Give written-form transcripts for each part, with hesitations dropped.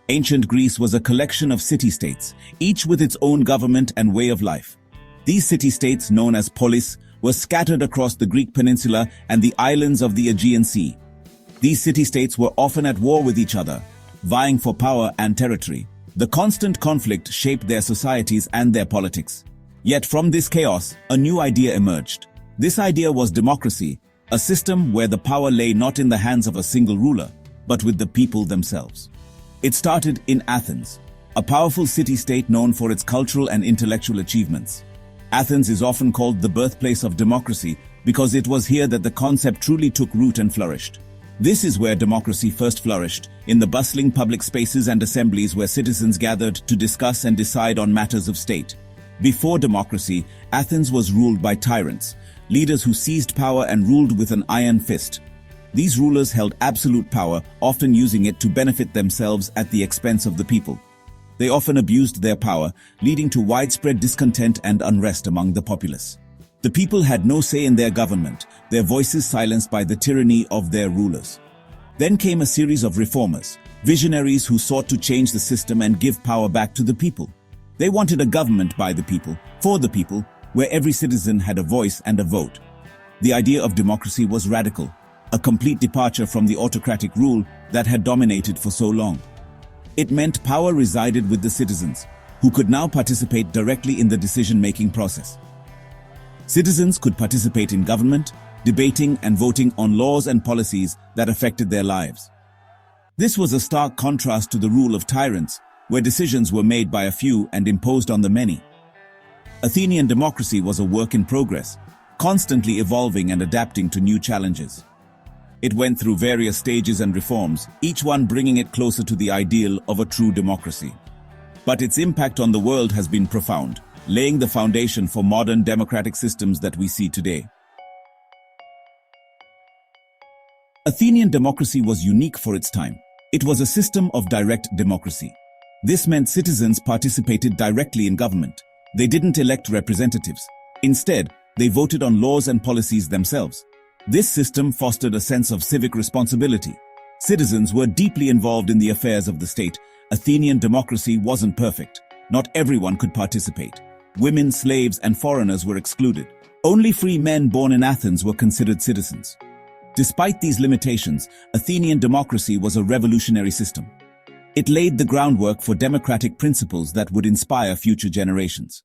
Ancient Greece was a collection of city-states, each with its own government and way of life. These city-states, known as polis, were scattered across the Greek peninsula and the islands of the Aegean Sea. These city-states were often at war with each other, vying for power and territory. The constant conflict shaped their societies and their politics. Yet from this chaos, a new idea emerged. This idea was democracy, a system where the power lay not in the hands of a single ruler, but with the people themselves. It started in Athens, a powerful city-state known for its cultural and intellectual achievements. Athens is often called the birthplace of democracy because it was here that the concept truly took root and flourished. This is where democracy first flourished, in the bustling public spaces and assemblies where citizens gathered to discuss and decide on matters of state. Before democracy, Athens was ruled by tyrants, leaders who seized power and ruled with an iron fist. These rulers held absolute power, often using it to benefit themselves at the expense of the people. They often abused their power, leading to widespread discontent and unrest among the populace. The people had no say in their government, their voices silenced by the tyranny of their rulers. Then came a series of reformers, visionaries who sought to change the system and give power back to the people. They wanted a government by the people, for the people, where every citizen had a voice and a vote. The idea of democracy was radical, a complete departure from the autocratic rule that had dominated for so long. It meant power resided with the citizens, who could now participate directly in the decision-making process. Citizens could participate in government, debating and voting on laws and policies that affected their lives. This was a stark contrast to the rule of tyrants, where decisions were made by a few and imposed on the many. Athenian democracy was a work in progress, constantly evolving and adapting to new challenges. It went through various stages and reforms, each one bringing it closer to the ideal of a true democracy. But its impact on the world has been profound, laying the foundation for modern democratic systems that we see today. Athenian democracy was unique for its time. It was a system of direct democracy. This meant citizens participated directly in government. They didn't elect representatives. Instead, they voted on laws and policies themselves. This system fostered a sense of civic responsibility. Citizens were deeply involved in the affairs of the state. Athenian democracy wasn't perfect. Not everyone could participate. Women, slaves, and foreigners were excluded. Only free men born in Athens were considered citizens. Despite these limitations, Athenian democracy was a revolutionary system. It laid the groundwork for democratic principles that would inspire future generations.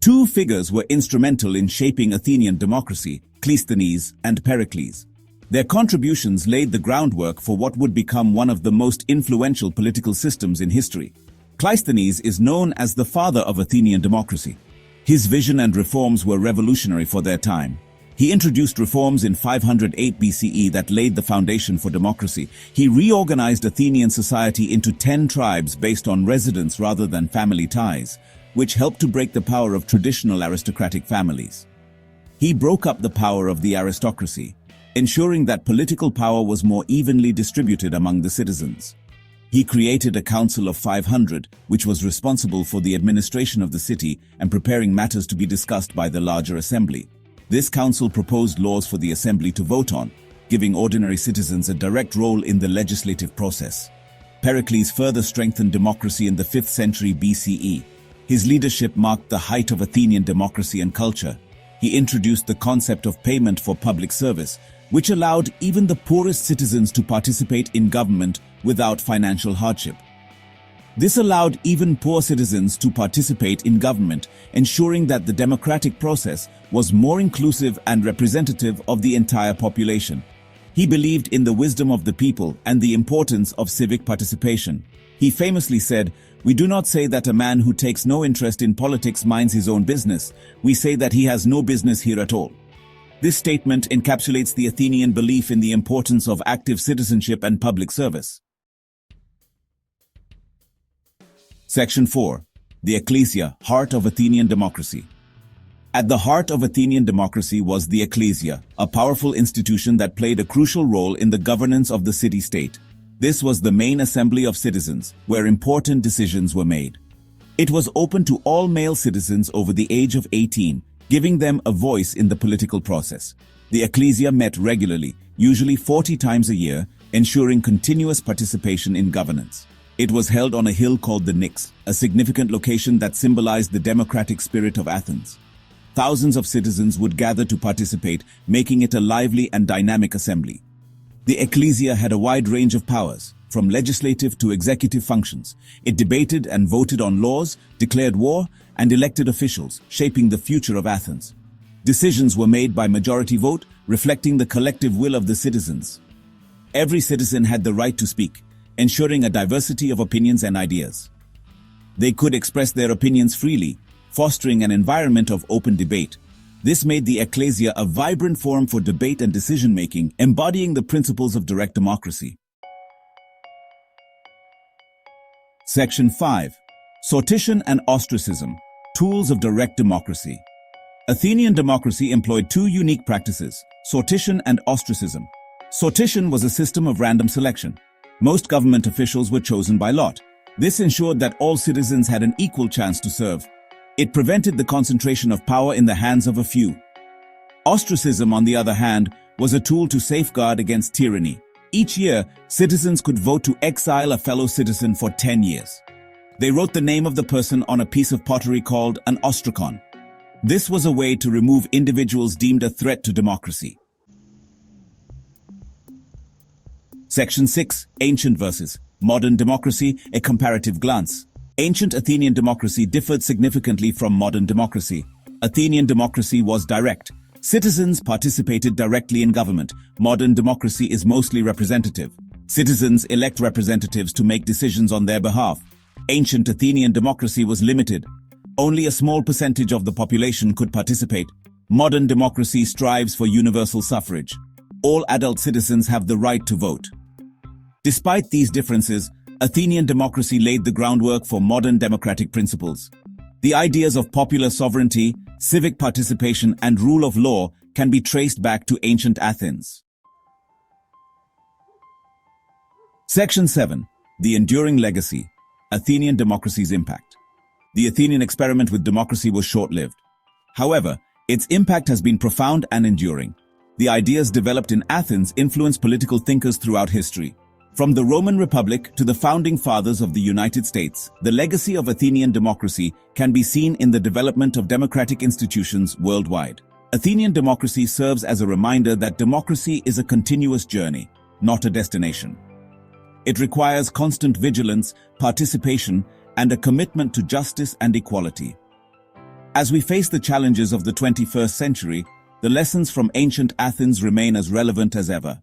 Two figures were instrumental in shaping Athenian democracy, Cleisthenes and Pericles. Their contributions laid the groundwork for what would become one of the most influential political systems in history. Cleisthenes is known as the father of Athenian democracy. His vision and reforms were revolutionary for their time. He introduced reforms in 508 BCE that laid the foundation for democracy. He reorganized Athenian society into 10 tribes based on residence rather than family ties, which helped to break the power of traditional aristocratic families. He broke up the power of the aristocracy, ensuring that political power was more evenly distributed among the citizens. He created a council of 500, which was responsible for the administration of the city and preparing matters to be discussed by the larger assembly. This council proposed laws for the assembly to vote on, giving ordinary citizens a direct role in the legislative process. Pericles further strengthened democracy in the 5th century BCE. His leadership marked the height of Athenian democracy and culture. He introduced the concept of payment for public service, which allowed even the poorest citizens to participate in government without financial hardship. This allowed even poor citizens to participate in government, ensuring that the democratic process was more inclusive and representative of the entire population. He believed in the wisdom of the people and the importance of civic participation. He famously said, "We do not say that a man who takes no interest in politics minds his own business. We say that he has no business here at all." This statement encapsulates the Athenian belief in the importance of active citizenship and public service. Section 4. The Ekklesia, heart of Athenian democracy. At the heart of Athenian democracy was the Ekklesia, a powerful institution that played a crucial role in the governance of the city-state. This was the main assembly of citizens, where important decisions were made. It was open to all male citizens over the age of 18, giving them a voice in the political process. The Ekklesia met regularly, usually 40 times a year, ensuring continuous participation in governance. It was held on a hill called the Nix, a significant location that symbolized the democratic spirit of Athens. Thousands of citizens would gather to participate, making it a lively and dynamic assembly. The Ekklesia had a wide range of powers, from legislative to executive functions. It debated and voted on laws, declared war, and elected officials, shaping the future of Athens. Decisions were made by majority vote, reflecting the collective will of the citizens. Every citizen had the right to speak, ensuring a diversity of opinions and ideas. They could express their opinions freely, fostering an environment of open debate. This made the Ekklesia a vibrant forum for debate and decision-making, embodying the principles of direct democracy. Section 5. Sortition and ostracism, tools of direct democracy. Athenian democracy employed two unique practices, sortition and ostracism. Sortition was a system of random selection. Most government officials were chosen by lot. This ensured that all citizens had an equal chance to serve. It prevented the concentration of power in the hands of a few. Ostracism, on the other hand, was a tool to safeguard against tyranny. Each year, citizens could vote to exile a fellow citizen for 10 years. They wrote the name of the person on a piece of pottery called an ostracon. This was a way to remove individuals deemed a threat to democracy. Section 6. Ancient versus modern democracy, a comparative glance. Ancient Athenian democracy differed significantly from modern democracy. Athenian democracy was direct. Citizens participated directly in government. Modern democracy is mostly representative. Citizens elect representatives to make decisions on their behalf. Ancient Athenian democracy was limited. Only a small percentage of the population could participate. Modern democracy strives for universal suffrage. All adult citizens have the right to vote. Despite these differences, Athenian democracy laid the groundwork for modern democratic principles. The ideas of popular sovereignty, civic participation, and rule of law can be traced back to ancient Athens. Section 7. The enduring legacy. Athenian democracy's impact. The Athenian experiment with democracy was short-lived. However, its impact has been profound and enduring. The ideas developed in Athens influenced political thinkers throughout history. From the Roman Republic to the founding fathers of the United States, the legacy of Athenian democracy can be seen in the development of democratic institutions worldwide. Athenian democracy serves as a reminder that democracy is a continuous journey, not a destination. It requires constant vigilance, participation, and a commitment to justice and equality. As we face the challenges of the 21st century, the lessons from ancient Athens remain as relevant as ever.